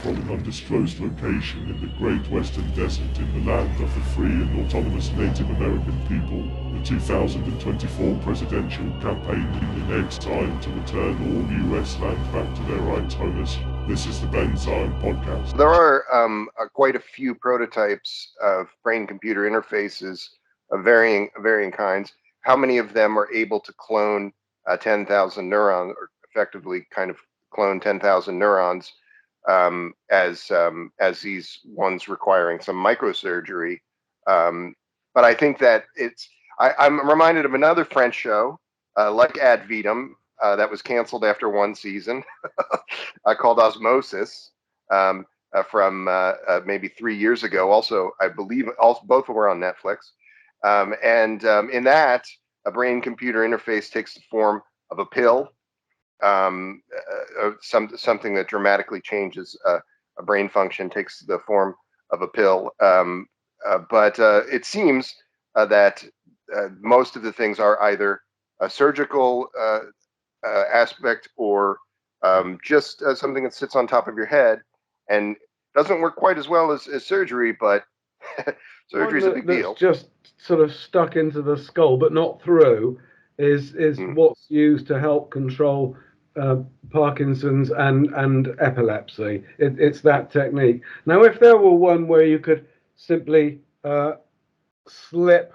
from an undisclosed location in the Great Western Desert in the land of the free and autonomous Native American people, the 2024 presidential campaign leader next time to return all US land back to their rights owners. This is the Ben Zion Podcast. There are quite a few prototypes of brain-computer interfaces of varying kinds. How many of them are able to clone 10,000 neurons, or effectively kind of clone 10,000 neurons, as these ones requiring some microsurgery? But I think that I'm reminded of another French show, like Ad Vitam, that was canceled after one season, called Osmosis, from maybe 3 years ago. Also, I believe both were on Netflix. In that, a brain-computer interface takes the form of a pill, something that dramatically changes a brain function, takes the form of a pill. But it seems that most of the things are either a surgical aspect or just something that sits on top of your head and doesn't work quite as well as surgery, but surgery is a big deal. Just sort of stuck into the skull, but not through, is what's used to help control Parkinson's and epilepsy. It's that technique. Now, if there were one where you could simply slip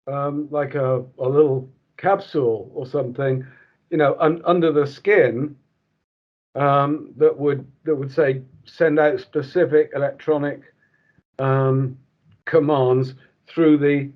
like a little capsule or something, under the skin, that would say send out specific electronic commands through the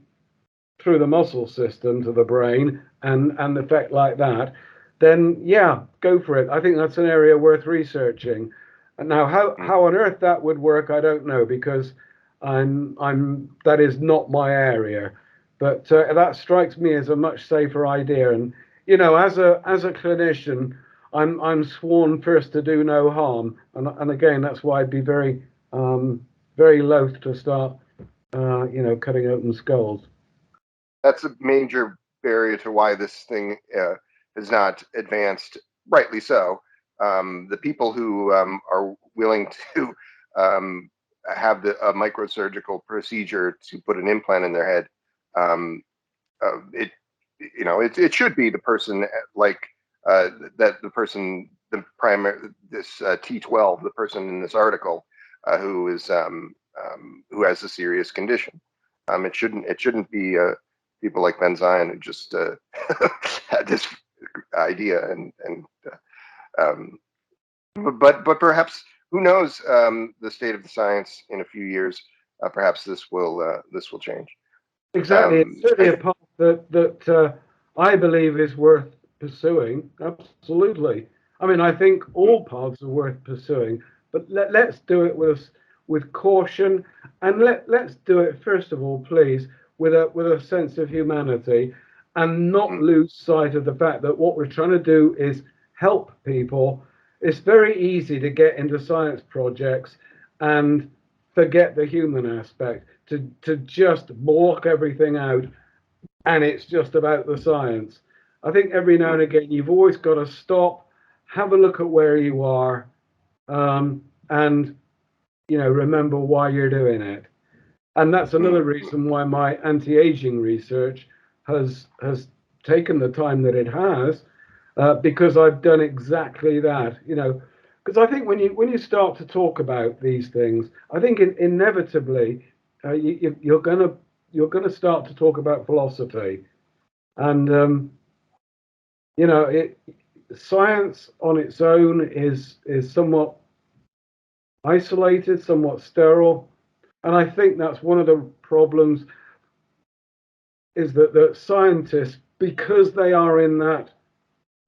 muscle system to the brain and effect like that, then yeah, go for it. I think that's an area worth researching. And now how on earth that would work, I don't know, because that is not my area. But that strikes me as a much safer idea. And as a clinician, I'm sworn first to do no harm. And again, that's why I'd be very loath to start cutting open skulls. That's a major barrier to why this thing has not advanced, rightly so. The people who are willing to have a microsurgical procedure to put an implant in their head, it should be the person like that the person, the primary, this T12, the person in this article who who has a serious condition. It shouldn't be people like Ben Zion who just had this idea but perhaps, who knows, the state of the science in a few years, perhaps this will change. Exactly. It's certainly a path that I believe is worth pursuing. Absolutely. I mean, I think all paths are worth pursuing, but let's do it with caution, and let's do it, first of all, please, with a sense of humanity, and not lose sight of the fact that what we're trying to do is help people. It's very easy to get into science projects and forget the human aspect, to just block everything out, and it's just about the science. I think every now and again you've always got to stop, have a look at where you are, and remember why you're doing it. And that's another reason why my anti-aging research has taken the time that it has, because I've done exactly that. Because I think when you start to talk about these things, I think inevitably you're gonna start to talk about philosophy, and science on its own is somewhat isolated, somewhat sterile, and I think that's one of the problems, is that scientists, because they are in that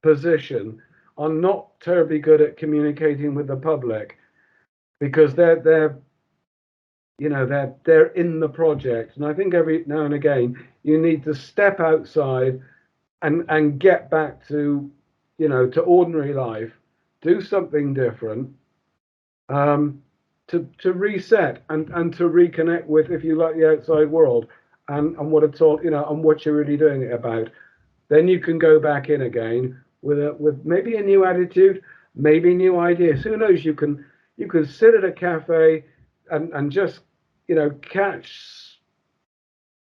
position, are not terribly good at communicating with the public, because they're in the project. And I think every now and again you need to step outside and get back to ordinary life, do something different, to reset and to reconnect with, if you like, the outside world and what it's all, and what you're really doing it about. Then you can go back in again with maybe a new attitude, maybe new ideas. Who knows? You can You could sit at a cafe and just, catch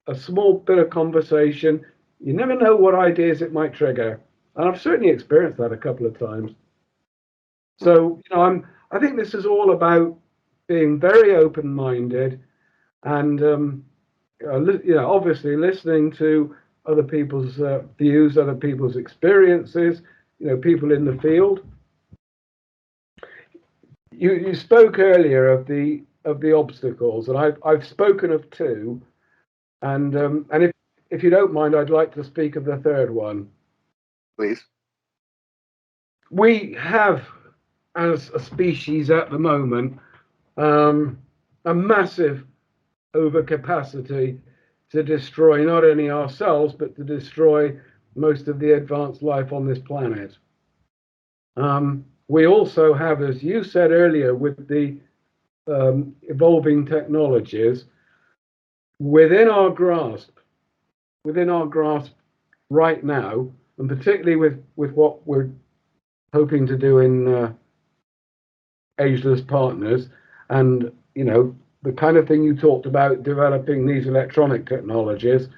a small bit of conversation. You never know what ideas it might trigger. And I've certainly experienced that a couple of times. So, I think this is all about being very open-minded and, obviously listening to other people's views, other people's experiences, people in the field. You spoke earlier of the obstacles, and I've spoken of two, and if you don't mind, I'd like to speak of the third one. Please. We have, as a species at the moment, a massive overcapacity to destroy not only ourselves, but to destroy most of the advanced life on this planet. We also have, as you said earlier, with the evolving technologies within our grasp right now, and particularly with what we're hoping to do in Ageless Partners, and the kind of thing you talked about, developing these electronic technologies,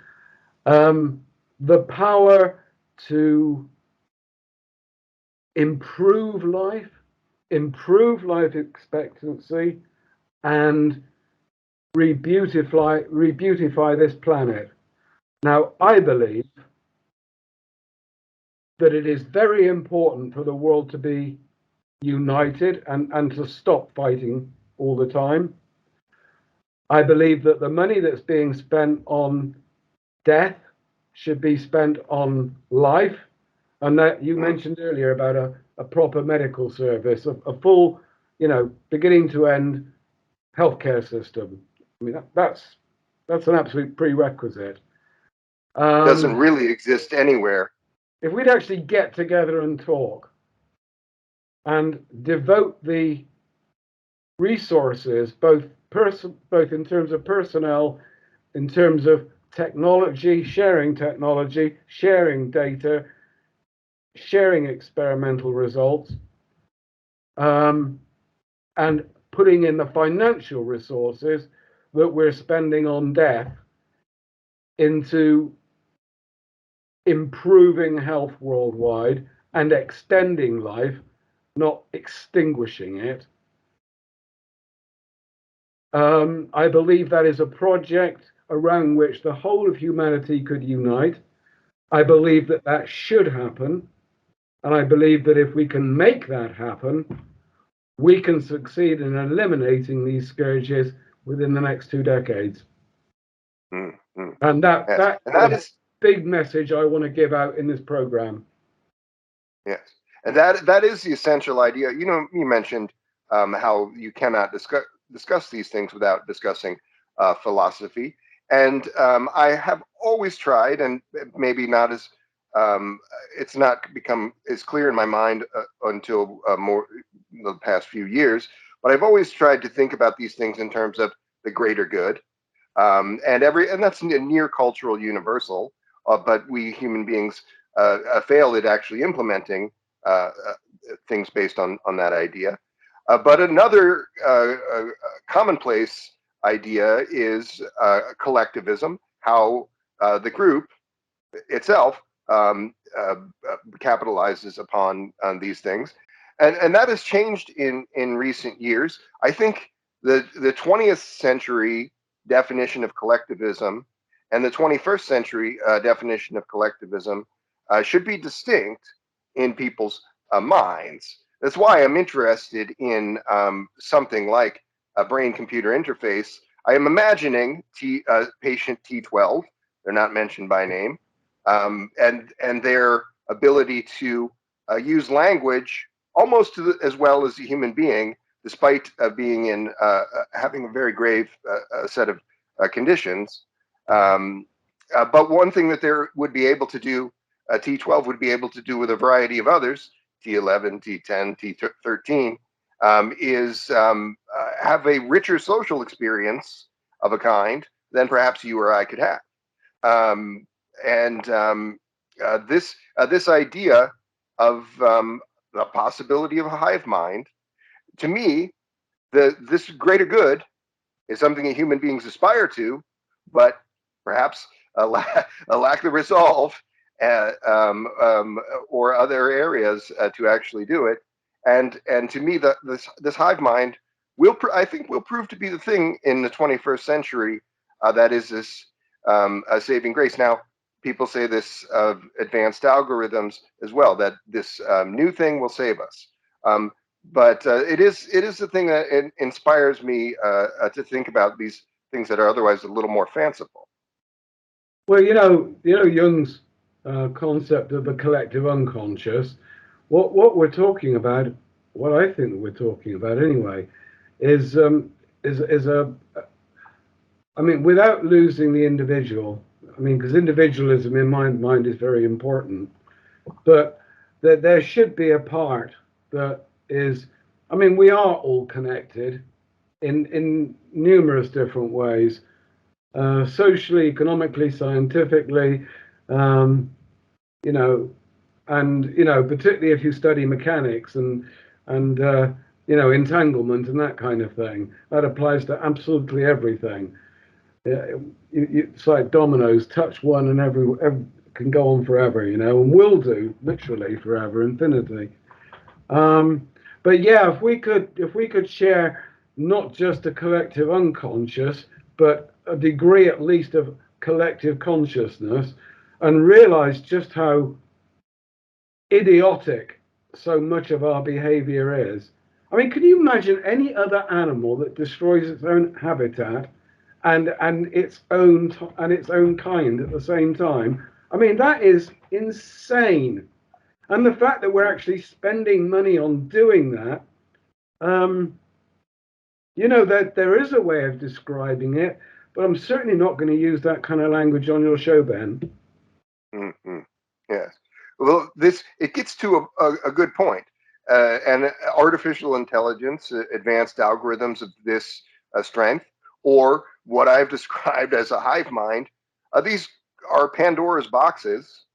the power to improve life expectancy, and rebeautify this planet. Now, I believe that it is very important for the world to be united and to stop fighting all the time. I believe that the money that's being spent on death should be spent on life, and that you mentioned earlier about a proper medical service, a full, beginning to end healthcare system. I mean, that's an absolute prerequisite. Doesn't really exist anywhere. If we'd actually get together and talk and devote the resources, both in terms of personnel, in terms of technology, sharing data, sharing experimental results, and putting in the financial resources that we're spending on death into improving health worldwide and extending life, not extinguishing it. I believe that is a project around which the whole of humanity could unite. I believe that should happen. And I believe that if we can make that happen, we can succeed in eliminating these scourges within the next 2 decades. Mm-hmm. And yes. that is a big message I want to give out in this program. Yes, and that is the essential idea. You mentioned how you cannot discuss these things without discussing philosophy, and I have always tried, and maybe not as it's not become as clear in my mind until more the past few years, but I've always tried to think about these things in terms of the greater good, and that's a near cultural universal, but we human beings fail at actually implementing things based on that idea. But another commonplace idea is collectivism, how the group itself capitalizes upon these things. And that has changed in recent years. I think the 20th century definition of collectivism and the 21st century definition of collectivism should be distinct in people's minds. That's why I'm interested in something like a brain-computer interface. I am imagining patient T12, they're not mentioned by name, and their ability to use language almost as well as a human being, despite being in having a very grave set of conditions. But one thing that they would be able to do, T12 would be able to do with a variety of others, T11, T10, T13, is have a richer social experience of a kind than perhaps you or I could have. This idea of the possibility of a hive mind, to me, this greater good is something that human beings aspire to, but perhaps a lack of resolve or other areas to actually do it. And to me, this hive mind I think will prove to be the thing in the 21st century that is this a saving grace. Now, people say this of advanced algorithms as well, that this new thing will save us. But it is the thing that inspires me to think about these things that are otherwise a little more fanciful. Well, Jung's concept of the collective unconscious. What we're talking about, what I think that we're talking about anyway, is a. I mean, without losing the individual. I mean, because individualism in my mind is very important, but there should be a part that is. I mean, we are all connected in numerous different ways, socially, economically, scientifically, you know, and particularly if you study mechanics and entanglement and that kind of thing, that applies to absolutely everything. It's like dominoes, touch one and every can go on forever, and will do literally forever, infinity. But yeah, if we could share not just a collective unconscious, but a degree at least of collective consciousness, and realize just how idiotic so much of our behavior is. I mean, can you imagine any other animal that destroys its own habitat and its own kind at the same time? I mean, that is insane. And the fact that we're actually spending money on doing that, that there is a way of describing it, but I'm certainly not going to use that kind of language on your show, Ben. Mm-hmm. Yes. Well, it gets to a good point. And artificial intelligence, advanced algorithms of this strength, or what I've described as a hive mind, these are Pandora's boxes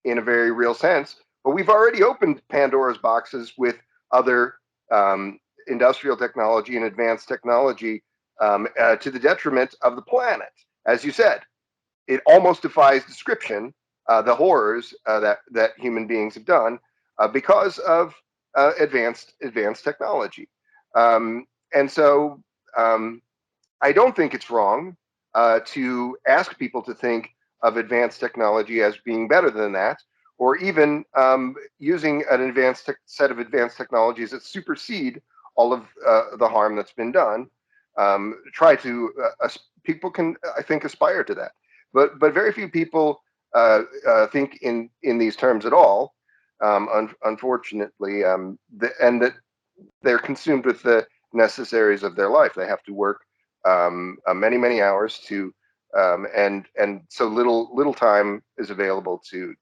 in a very real sense. But we've already opened Pandora's boxes with other industrial technology and advanced technology to the detriment of the planet. As you said, it almost defies description, the horrors that human beings have done because of advanced technology. And so I don't think it's wrong to ask people to think of advanced technology as being better than that, or even using an advanced set of advanced technologies that supersede all of the harm that's been done. People can, I think, aspire to that. But very few people think in these terms at all, unfortunately, and that they're consumed with the necessaries of their life. They have to work many hours to, and so little time is available to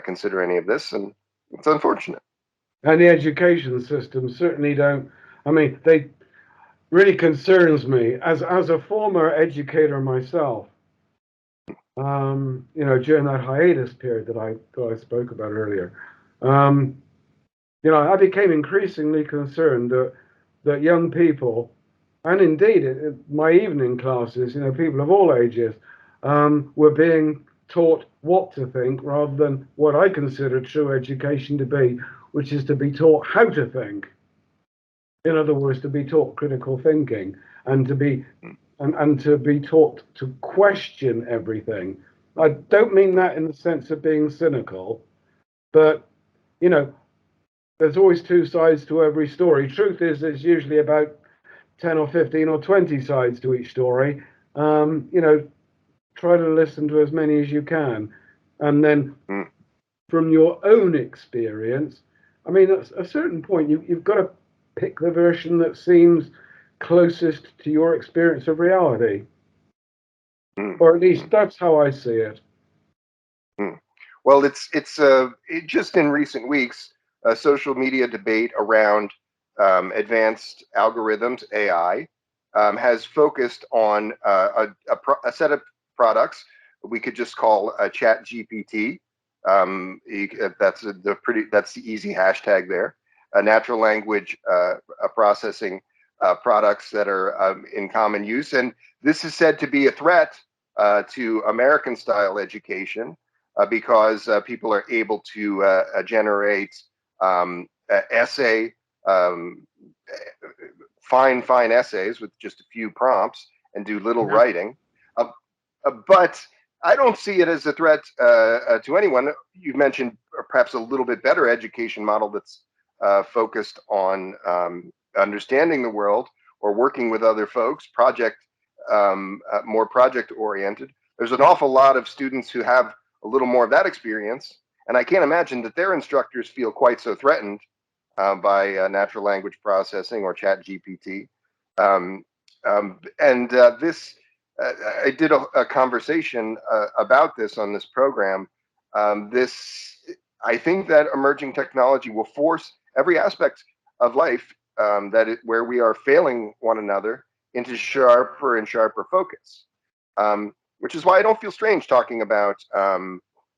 consider any of this, and it's unfortunate. And the education system certainly don't. I mean, they really concerns me as a former educator myself. During that hiatus period that I spoke about earlier, I became increasingly concerned that young people, and indeed my evening classes, people of all ages, were being taught what to think rather than what I consider true education to be, which is to be taught how to think. In other words, to be taught critical thinking and to be taught to question everything. I don't mean that in the sense of being cynical, but there's always two sides to every story. Truth is, there's usually about 10 or 15 or 20 sides to each story. Try to listen to as many as you can, and then from your own experience, I mean, at a certain point, you've got to pick the version that seems closest to your experience of reality. Or at least that's how I see it. Well, it's just in recent weeks, a social media debate around advanced algorithms, AI, has focused on a set of products we could just call Chat GPT. That's the easy hashtag there. Natural language processing products that are in common use. And this is said to be a threat to American-style education because people are able to generate essay, fine essays with just a few prompts and do little writing. But I don't see it as a threat to anyone. You mentioned perhaps a little bit better education model that's focused on understanding the world or working with other folks, more project oriented. There's an awful lot of students who have a little more of that experience, and I can't imagine that their instructors feel quite so threatened by natural language processing or chat GPT. I did a conversation about this on this program. I think that emerging technology will force every aspect of life where we are failing one another into sharper and sharper focus, which is why I don't feel strange talking about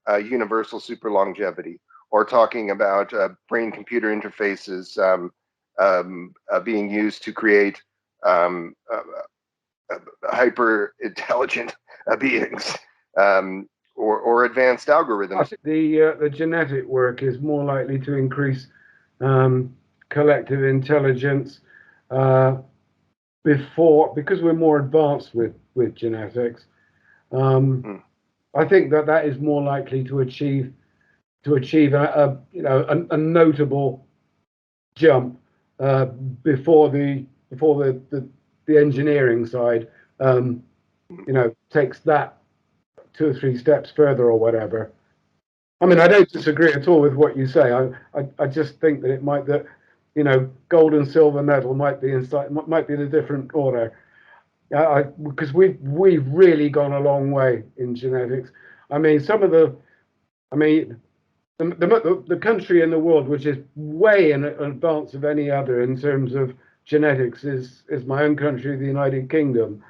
universal super longevity or talking about brain-computer interfaces being used to create hyper intelligent beings or advanced algorithms. I think the genetic work is more likely to increase collective intelligence because we're more advanced with genetics. I think that is more likely to achieve a notable jump before the engineering side takes that 2 or 3 steps further or whatever. I mean, I don't disagree at all with what you say. I just think that it might gold and silver medal might be in a different order. Because we've really gone a long way in genetics. I mean, the country in the world which is way in advance of any other in terms of genetics is my own country, the United Kingdom,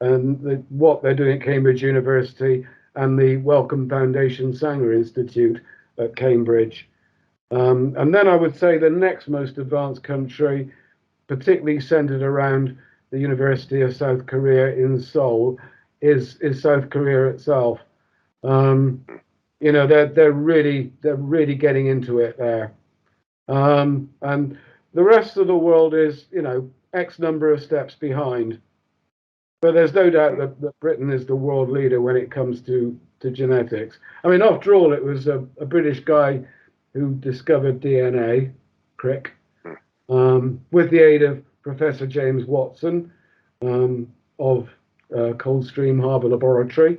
and what they're doing at Cambridge University and the Wellcome Foundation Sanger Institute at Cambridge. And then I would say the next most advanced country, particularly centered around the University of South Korea in Seoul, is South Korea itself. They're really getting into it there. And the rest of the world is, X number of steps behind. But there's no doubt that Britain is the world leader when it comes to genetics. I mean, after all, it was a British guy who discovered DNA, Crick, with the aid of Professor James Watson of Coldstream Harbour Laboratory,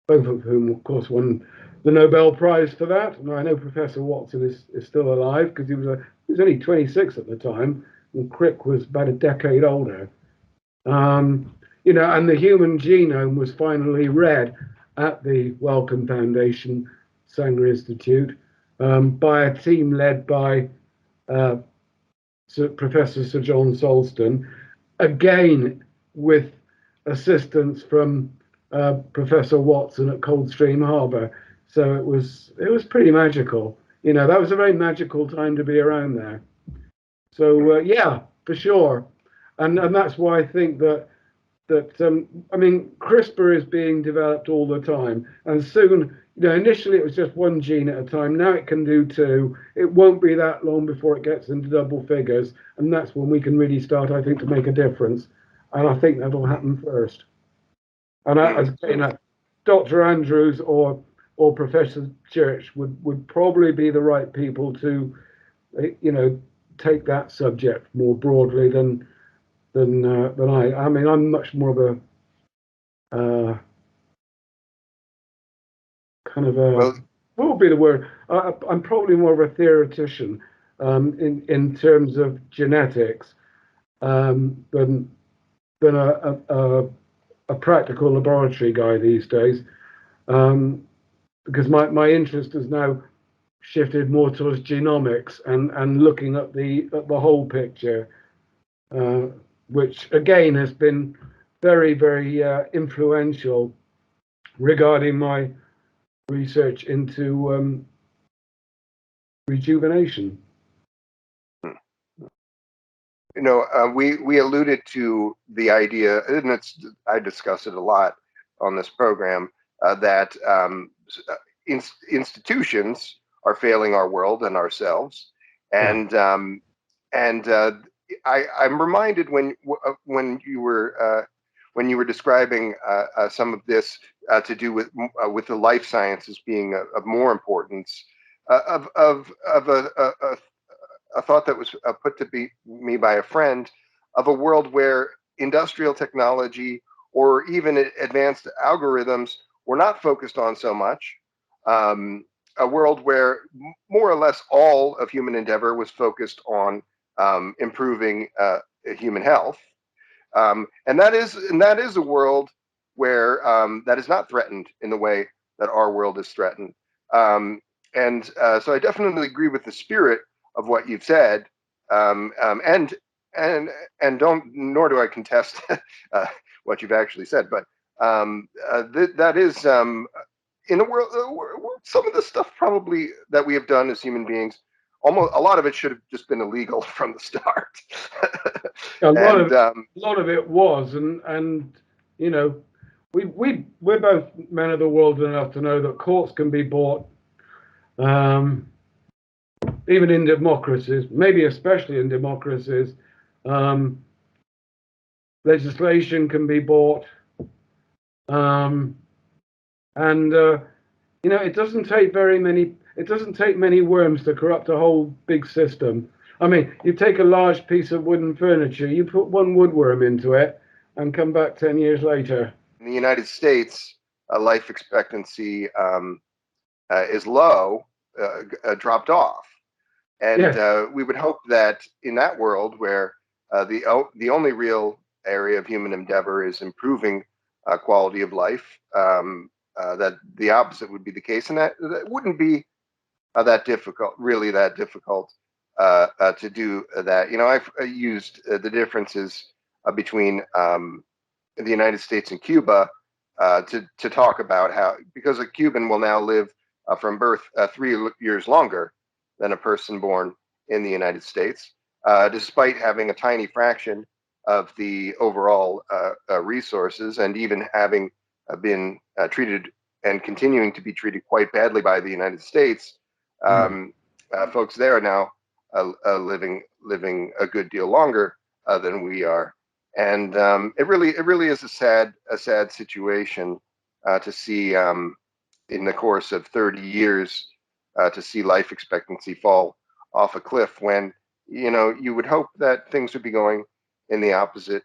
both of whom, of course, won the Nobel Prize for that. And I know Professor Watson is still alive because he was only 26 at the time, and Crick was about a decade older. And the human genome was finally read at the Wellcome Foundation Sanger Institute by a team led by Professor Sir John Solston, again with assistance from Professor Watson at Coldstream Harbour. So it was pretty magical. That was a very magical time to be around there. So yeah, for sure, and that's why I think that CRISPR is being developed all the time, and soon, initially it was just 1 gene at a time. Now it can do 2. It won't be that long before it gets into double figures, and that's when we can really start, I think, to make a difference. And I think that'll happen first. And Dr. Andrews or Professor Church would probably be the right people to, take that subject more broadly than I. I mean, I'm much more of a kind of a, what would be the word? I'm probably more of a theoretician in terms of genetics than a practical laboratory guy these days, because my interest has now shifted more towards genomics and looking at the whole picture, which again has been very, very influential regarding my research into rejuvenation. we alluded to the idea, and I discuss it a lot on this program, that institutions are failing our world and ourselves, and I'm reminded when you were describing some of this to do with the life sciences being of more importance, of a thought that was put to me by a friend, of a world where industrial technology or even advanced algorithms were not focused on so much. A world where more or less all of human endeavor was focused on improving human health, and that is a world where that is not threatened in the way that our world is threatened. So I definitely agree with the spirit of what you've said, and nor do I contest what you've actually said, but that is in a world, some of the stuff probably that we have done as human beings, almost a lot of it should have just been illegal from the start. A And lot of it was, and you know, we're both men of the world enough to know that courts can be bought, even in democracies, maybe especially in democracies. Legislation can be bought, and it doesn't take many worms to corrupt a whole big system. I mean, you take a large piece of wooden furniture, you put one woodworm into it, and come back 10 years later. In the United States, life expectancy is low, dropped off, and Yes. we would hope that in that world where the only real area of human endeavor is improving quality of life, that the opposite would be the case, and that wouldn't be really that difficult to do that. I've used the differences between the United States and Cuba to talk about how, because a Cuban will now live from birth 3 years longer than a person born in the United States, despite having a tiny fraction of the overall resources, and even having been treated and continuing to be treated quite badly by the United States. Folks there are now living a good deal longer than we are, and it really is a sad situation to see, in the course of 30 years, to see life expectancy fall off a cliff, when you would hope that things would be going in the opposite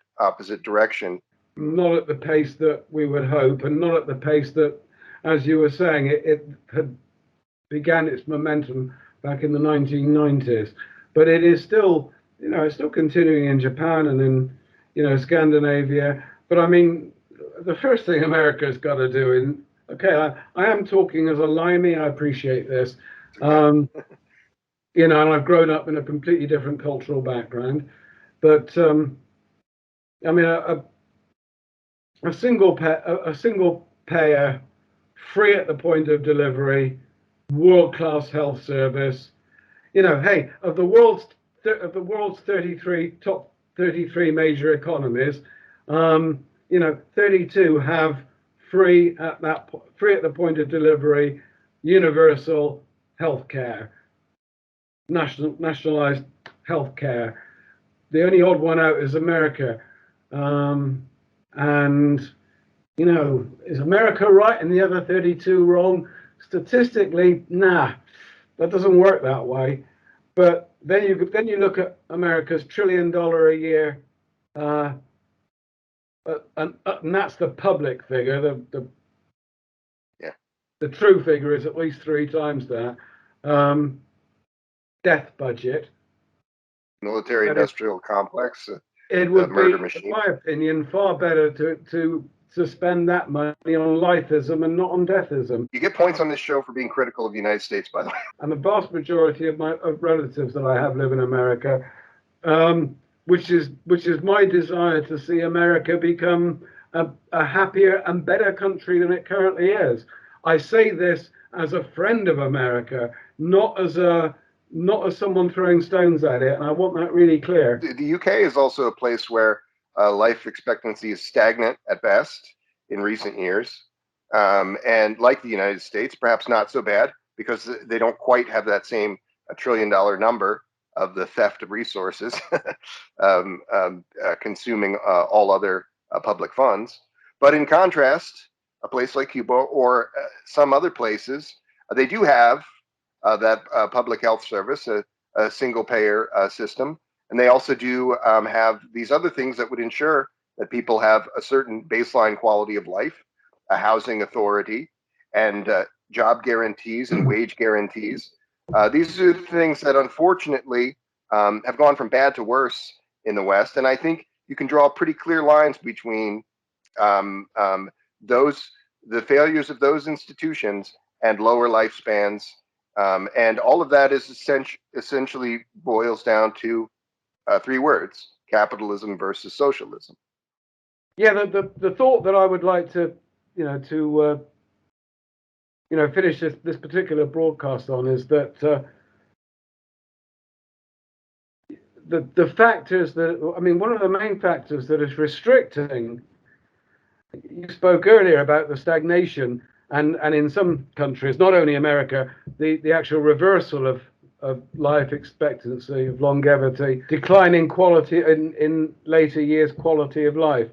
direction. Not at the pace that we would hope, and not at the pace that, as you were saying, it had began its momentum back in the 1990s. But it is still, it's still continuing in Japan and in, Scandinavia. But I mean, the first thing America's got to do, I am talking as a limey, I appreciate this. And I've grown up in a completely different cultural background. But I mean, a single payer, free at the point of delivery, world-class health service. Hey, of the world's top 33 major economies, 32 have free at the point of delivery, universal health care, nationalized health care. The only odd one out is America. And is America right and the other 32 wrong? Statistically, nah, that doesn't work that way. But then you look at America's $1 trillion a year, and that's the public figure. The true figure is at least 3 times that. Death budget, Military-industrial complex. It would be, machine. in my opinion, far better to spend that money on lifeism and not on deathism. You get points on this show for being critical of the United States, by the way. And the vast majority of my relatives that I have live in America, which is my desire to see America become a happier and better country than it currently is. I say this as a friend of America, not as a not as someone throwing stones at it, and I want that really clear. The UK is also a place where life expectancy is stagnant at best in recent years. And like the United States, perhaps not so bad because they don't quite have that same $1 trillion number of the theft of resources consuming all other public funds. But in contrast, a place like Cuba or some other places, they do have that public health service, a single payer system. And they also do have these other things that would ensure that people have a certain baseline quality of life, a housing authority, and job guarantees and wage guarantees. These are things that unfortunately have gone from bad to worse in the West. And I think you can draw pretty clear lines between the failures of those institutions and lower lifespans. And all of that is essentially boils down to 3 words: capitalism versus socialism. Yeah, the thought that I would like to, finish this particular broadcast on is that the factors that, I mean, one of the main factors that is restricting, you spoke earlier about the stagnation, and in some countries, not only America, the actual reversal of life expectancy, of longevity, declining quality in later years, quality of life,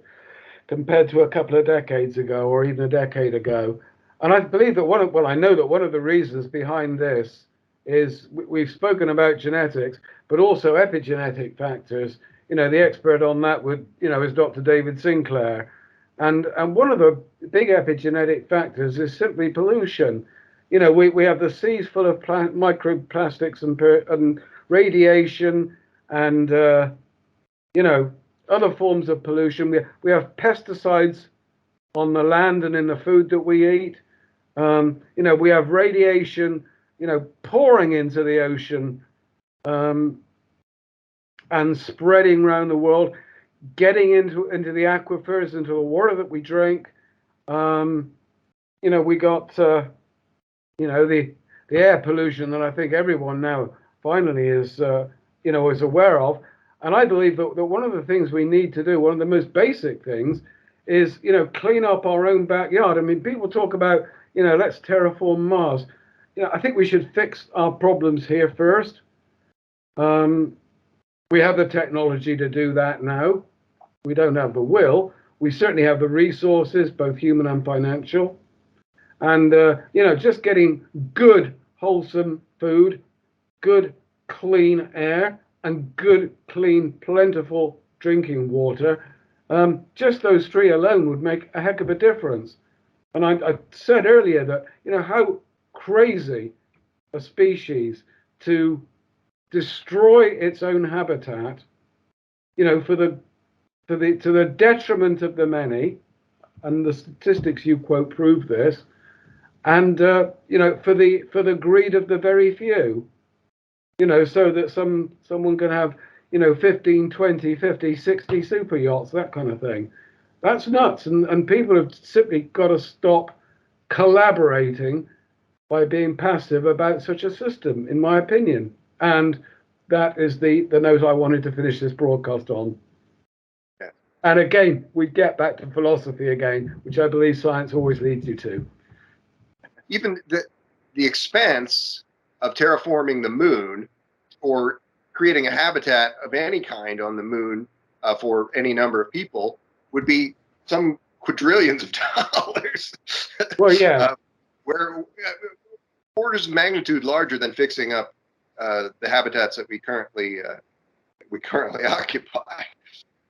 compared to a couple of decades ago or even a decade ago. And I believe that I know that one of the reasons behind this is we've spoken about genetics, but also epigenetic factors. The expert on that is Dr. David Sinclair. And one of the big epigenetic factors is simply pollution. We have the seas full of microplastics and radiation and, other forms of pollution. We have pesticides on the land and in the food that we eat. We have radiation, pouring into the ocean and spreading around the world, getting into the aquifers, into the water that we drink. We got the air pollution that I think everyone now finally is aware of. And I believe that one of the things we need to do, one of the most basic things, is clean up our own backyard. I mean, people talk about let's terraform Mars. I think we should fix our problems here first. We have the technology to do that now. We don't have the will. We certainly have the resources, both human and financial. And just getting good, wholesome food, good, clean air, and good, clean, plentiful drinking water, just those 3 alone would make a heck of a difference. And I said earlier that, how crazy a species to destroy its own habitat, to the detriment of the many, and the statistics you quote prove this, and for the greed of the very few. So that someone can have, 15, 20, 50, 60 super yachts, that kind of thing. That's nuts. And people have simply got to stop collaborating by being passive about such a system, in my opinion. And that is the note I wanted to finish this broadcast on. Yeah. And again, we get back to philosophy again, which I believe science always leads you to. Even the expense of terraforming the moon or creating a habitat of any kind on the moon for any number of people would be some quadrillions of dollars. Well, yeah. Where orders of magnitude larger than fixing up the habitats that we currently occupy.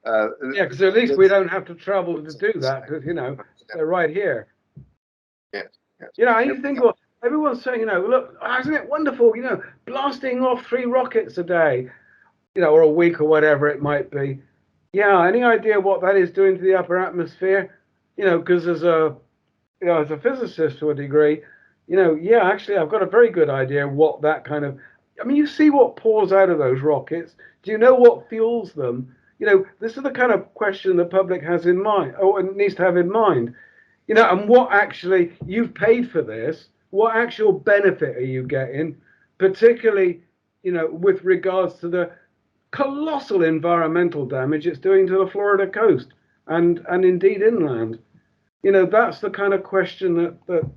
Yeah, because at least we don't have to travel to do that, because they're right here. Yes. You think, well, everyone's saying, look, isn't it wonderful, blasting off 3 rockets a day, or a week or whatever it might be. Yeah, any idea what that is doing to the upper atmosphere? Because as a physicist to a degree, yeah, actually, I've got a very good idea what that kind of, I mean, you see what pours out of those rockets. Do you know what fuels them? This is the kind of question the public has in mind, or needs to have in mind. And what actually, you've paid for this, what actual benefit are you getting? Particularly, with regards to the colossal environmental damage it's doing to the Florida coast and indeed inland. That's the kind of question that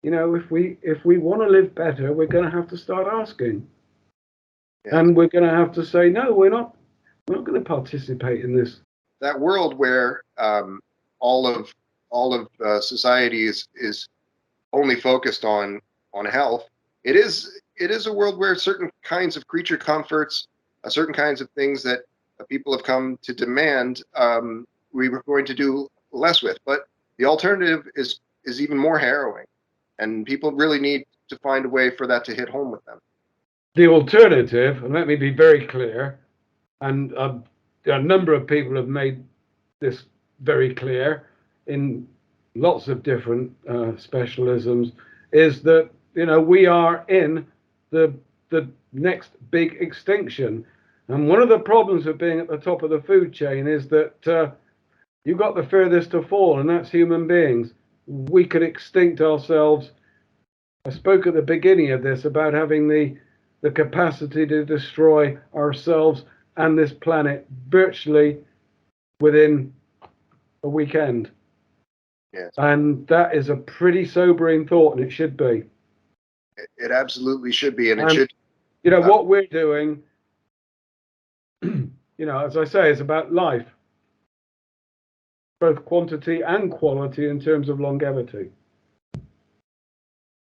if we want to live better, we're going to have to start asking. Yes. And we're going to have to say, no, we're not going to participate in this. That world where all of society is only focused on health. It is a world where certain kinds of creature comforts, certain kinds of things that people have come to demand, we were going to do less with. But the alternative is even more harrowing, and people really need to find a way for that to hit home with them. The alternative, and let me be very clear, and a number of people have made this very clear in lots of different specialisms, is that we are in the next big extinction. And one of the problems of being at the top of the food chain is that you've got the furthest to fall, and that's human beings. We could extinct ourselves. I spoke at the beginning of this about having the capacity to destroy ourselves and this planet virtually within a weekend. Yes. And that is a pretty sobering thought, and it should be. It absolutely should be, and it should. What we're doing, as I say, is about life, both quantity and quality in terms of longevity.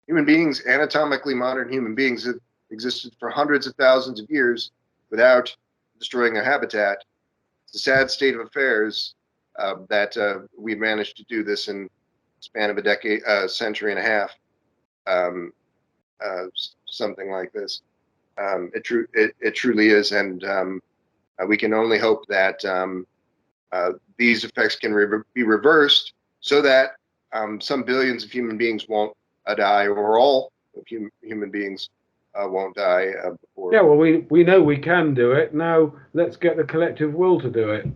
Human beings, anatomically modern human beings, have existed for hundreds of thousands of years without destroying a habitat. It's a sad state of affairs that we've managed to do this in the span of a decade, century and a half, something like this. It truly is, and we can only hope that these effects can be reversed so that some billions of human beings won't die, or all of human beings won't die before. Yeah, well, we know we can do it. Now let's get the collective will to do it.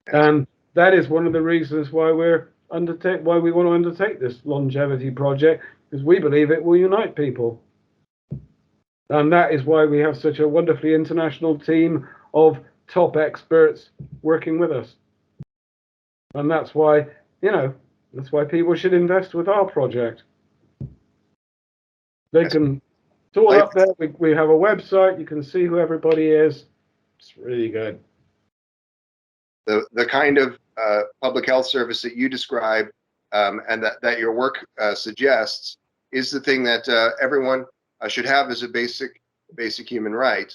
Yes. And that is one of the reasons why we want to undertake this longevity project, because we believe it will unite people. And that is why we have such a wonderfully international team of top experts working with us. And that's why, people should invest with our project. They can, it's all up there. We have a website. You can see who everybody is. It's really good. The kind of public health service that you describe and that your work suggests is the thing that everyone should have as a basic human right.